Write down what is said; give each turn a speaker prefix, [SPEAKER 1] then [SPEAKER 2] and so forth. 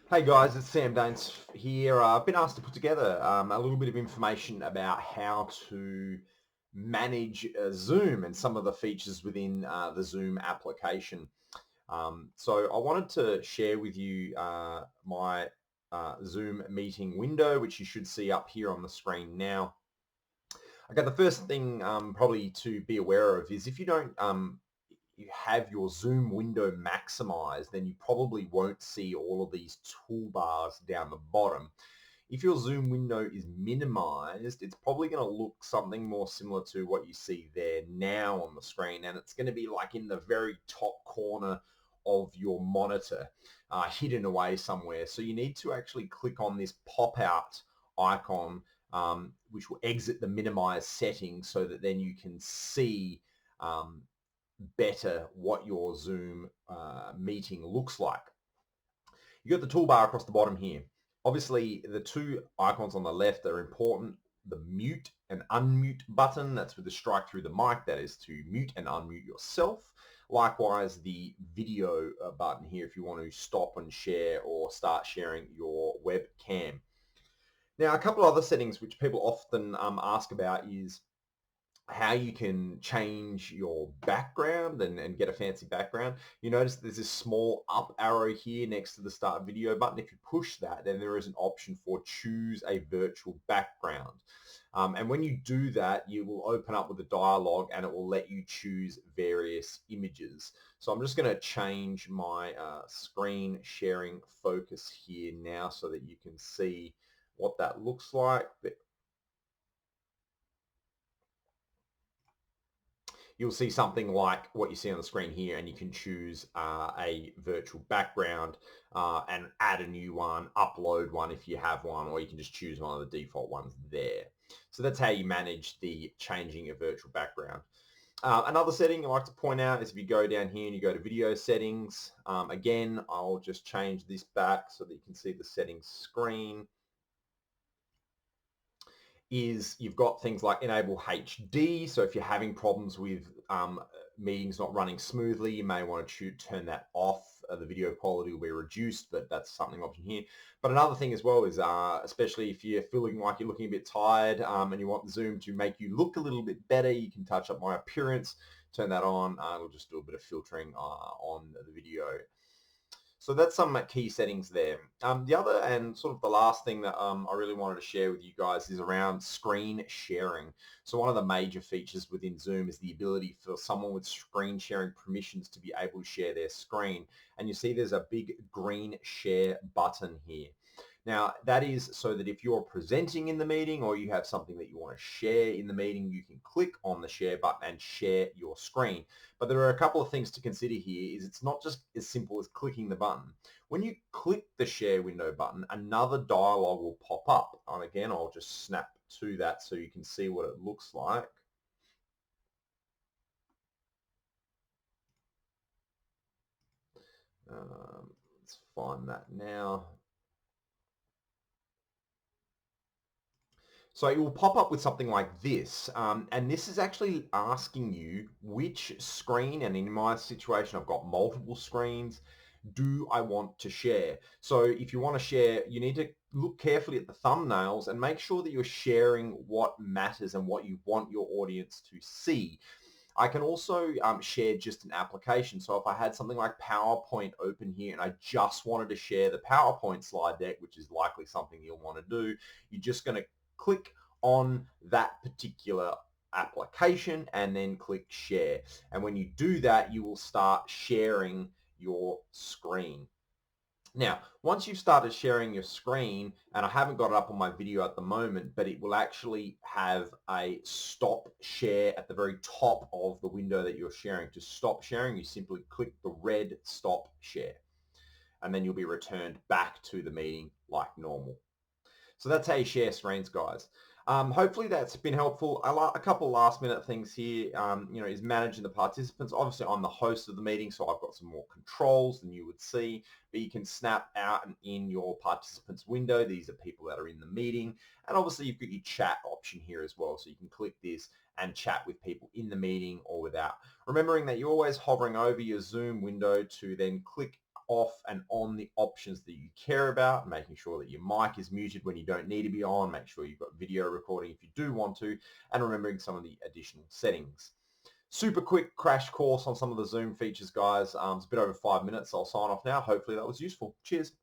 [SPEAKER 1] Hey guys, it's Sam Daines here. I've been asked to put together a little bit of information about how to manage Zoom and some of the features within the Zoom application. So I wanted to share with you my Zoom meeting window, which you should see up here on the screen now. Okay, the first thing probably to be aware of is if you don't you have your Zoom window maximized, then you probably won't see all of these toolbars down the bottom. If your Zoom window is minimized, it's probably going to look something more similar to what you see there now on the screen, and it's going to be like in the very top corner of your monitor, hidden away somewhere. So you need to actually click on this pop-out icon, which will exit the minimize settings so that then you can see better what your Zoom meeting looks like. You got the toolbar across the bottom here. Obviously, the two icons on the left are important. The mute and unmute button, that's with the strike through the mic, that is to mute and unmute yourself. Likewise, the video button here if you want to stop and share or start sharing your webcam. Now, a couple other settings which people often ask about is how you can change your background and get a fancy background. You notice there's this small up arrow here next to the start video button. If you push that, then there is an option for choose a virtual background. And when you do that, you will open up with a dialog and it will let you choose various images. So I'm just going to change my screen sharing focus here now so that you can see what that looks like. You'll see something like what you see on the screen here, and you can choose a virtual background and add a new one, upload one if you have one, or you can just choose one of the default ones there. So that's how you manage the changing of virtual background. Another setting I like to point out is if you go down here and you go to video settings, again, I'll just change this back so that you can see the settings screen. Is you've got things like enable HD. So if you're having problems with meetings not running smoothly, you may want to turn that off. The video quality will be reduced, but that's something option here. But another thing as well is, especially if you're feeling like you're looking a bit tired and you want Zoom to make you look a little bit better, you can touch up my appearance, turn that on. It'll just do a bit of filtering on the video. So that's some key settings there. The other and sort of the last thing that I really wanted to share with you guys is around screen sharing. So one of the major features within Zoom is the ability for someone with screen sharing permissions to be able to share their screen. And you see there's a big green share button here. Now, that is so that if you're presenting in the meeting or you have something that you want to share in the meeting, you can click on the share button and share your screen. But there are a couple of things to consider here. Is it's not just as simple as clicking the button. When you click the share window button, another dialog will pop up. And again, I'll just snap to that so you can see what it looks like. Let's find that now. So it will pop up with something like this, and this is actually asking you which screen, and in my situation I've got multiple screens, do I want to share? So if you want to share, you need to look carefully at the thumbnails and make sure that you're sharing what matters and what you want your audience to see. I can also share just an application. So if I had something like PowerPoint open here and I just wanted to share the PowerPoint slide deck, which is likely something you'll want to do, you're just going to click on that particular application and then click share. And when you do that, you will start sharing your screen. Now, once you've started sharing your screen, and I haven't got it up on my video at the moment, but it will actually have a stop share at the very top of the window that you're sharing. To stop sharing, you simply click the red stop share, and then you'll be returned back to the meeting like normal. So that's how you share screens, guys. Hopefully that's been helpful. A couple last minute things here, is managing the participants. Obviously I'm the host of the meeting, so I've got some more controls than you would see, but you can snap out and in your participants window. These are people that are in the meeting. And obviously you've got your chat option here as well. So you can click this and chat with people in the meeting or without. Remembering that you're always hovering over your Zoom window to then click off and on the options that you care about, making sure that your mic is muted when you don't need to be on, make sure you've got video recording if you do want to, and remembering some of the additional settings. Super quick crash course on some of the Zoom features, guys. It's a bit over 5 minutes. I'll sign off now. Hopefully that was useful. Cheers.